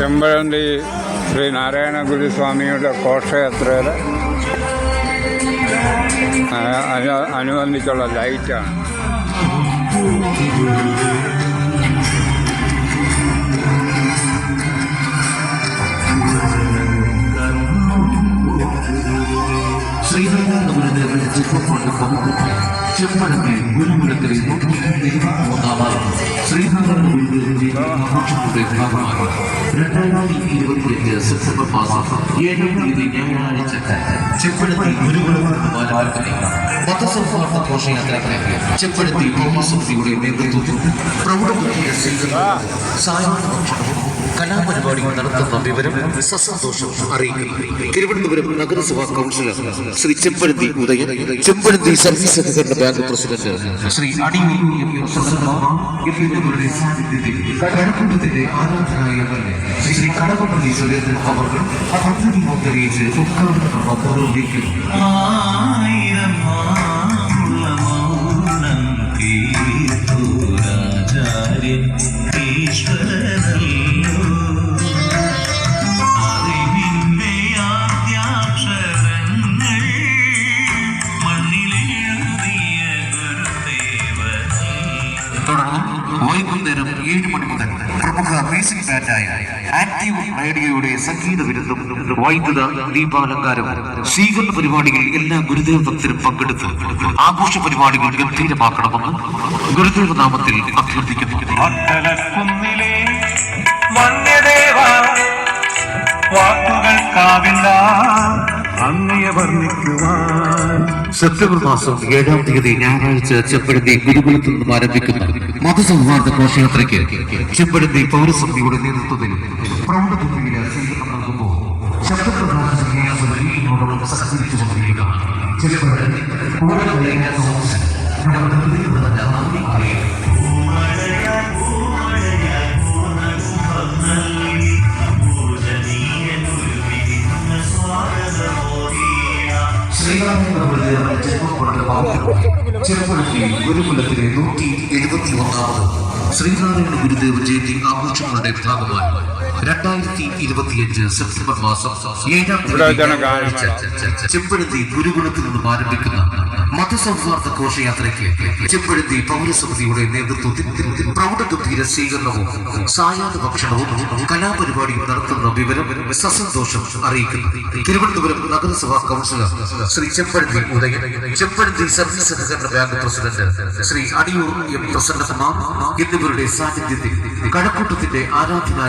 ചെമ്പഴന്തി ശ്രീ നാരായണ ഗുരുസ്വാമിയുടെ ഘോഷയാത്രയുടെ അനുബന്ധിച്ചുള്ള ലൈറ്റാണ്. ശ്രീനാരായണ ഗുരുദേവന്റെ ചെമ്പഴന്തി ഗുരുകുലത്തിലെ 123ാമത് ശ്രീനാരായണ ഗുരുദേവന്റെ ആഘോഷങ്ങളുടെ ഭാഗമായി 2025 സെപ്റ്റംബർ മാസം 7-ാം തീയതി ഞായറാഴ്ച ചെമ്പഴന്തി ഗുരുകുലം മതസൗഹാർദ്ദ ഘോഷയാത്രയ്ക്ക് ചെമ്പഴന്തി സമിതിയുടെ നേതൃത്വത്തിൽ പ്രൗഢമായ സായാഹ്ന ഭക്ഷണവും കലാപരിപാടികൾ നടത്തുന്ന വിവരം സസന്തോഷം അറിയിക്കുന്നു. തിരുവനന്തപുരം നഗരസഭാ കൗൺസിലർ ശ്രീ ചെമ്പഴന്തി ഉദയൻ, ചെമ്പഴന്തി സർവീസ് സഹകരണ ബാങ്ക് പ്രസിഡന്റ് ശ്രീ അടിയൂർ എന്നിവരുടെ സാന്നിധ്യത്തിൽ കടക്കൂട്ടത്തിന്റെ ആരാധനായ ശ്രീ കടകംപള്ളി സുരേന്ദ്രൻ അവർ പദ്ധതി മോത്തറിയിച്ച് ഉദ്ഘാടനം നിർവഹിക്കുന്നു. വൈകുന്നേരം 7 മണി മുതൽ പ്രമുഖ മ്യൂസിക് ബാൻഡായ ആക്റ്റീവ് റേഡിയോയുടെ സംഗീത വിരുദ്ധം, വൈദ്യുത ദീപാലങ്കാരം, സ്വീകരണ പരിപാടികൾ എല്ലാ ഗുരുദേവ ഭക്തരും പങ്കെടുത്ത് ആഘോഷ പരിപാടികൾ ഗംഭീരമാക്കണമെന്ന് ഗുരുദേവ നാമത്തിൽ അഭ്യർത്ഥിക്കുന്നു. സെപ്റ്റംബർ മാസം 7-ാം തീയതി ഞായറാഴ്ച ചെമ്പഴന്തി ഗുരുകുലത്തിൽ നിന്നും ആരംഭിക്കുന്ന മതസൗഹാർദ്ദ ഘോഷയാത്രയ്ക്ക് ചെമ്പഴന്തി പൗരസമിതിയുടെ നേതൃത്വത്തിൽ പ്രൗഢഭൂമിയിലെ സ്വീകരണം നൽകുമ്പോൾ ശബ്ദപ്രധാനോടൊപ്പം സഹകരിച്ചുകൊണ്ടിരിക്കുക ചെമ്പഴന്തി ചെമ്പഴന്തി ഗുരുകുലത്തിലെ 171ാമത് ശ്രീനാരായണ ഗുരുദേവ ജയന്തി ആഘോഷങ്ങളുടെ ഭാഗമായി 2025 സെപ്റ്റംബർ മാസം 7-ാം തീയതി ചെമ്പഴന്തി ഗുരുകുലത്തിൽ നിന്നും ആരംഭിക്കുന്ന മതസൗഹാർദ്ദ ഘോഷയാത്രയ്ക്ക് ചെമ്പഴന്തി പൗരസമിതിയുടെ നേതൃത്വത്തിൽ പ്രൗഢഗംഭീര സ്വീകരണവും സായാഹ്ന ഭക്ഷണവും കലാപരിപാടിയും നടത്തുന്ന വിവരം സസന്തോഷം അറിയിക്കുന്നു. തിരുവനന്തപുരം നഗരസഭാ കൗൺസിലർ ശ്രീ ചെമ്പഴന്തി ഉദയൻ, ചെമ്പഴന്തി സർവീസ് സഹകരണ ബാങ്ക് പ്രസിഡന്റ് ശ്രീ അടിയൂർ പ്രസന്നകുമാർ എന്നിവരുടെ സാന്നിധ്യത്തിൽ കഴക്കൂട്ടത്തിന്റെ ആരാധനായ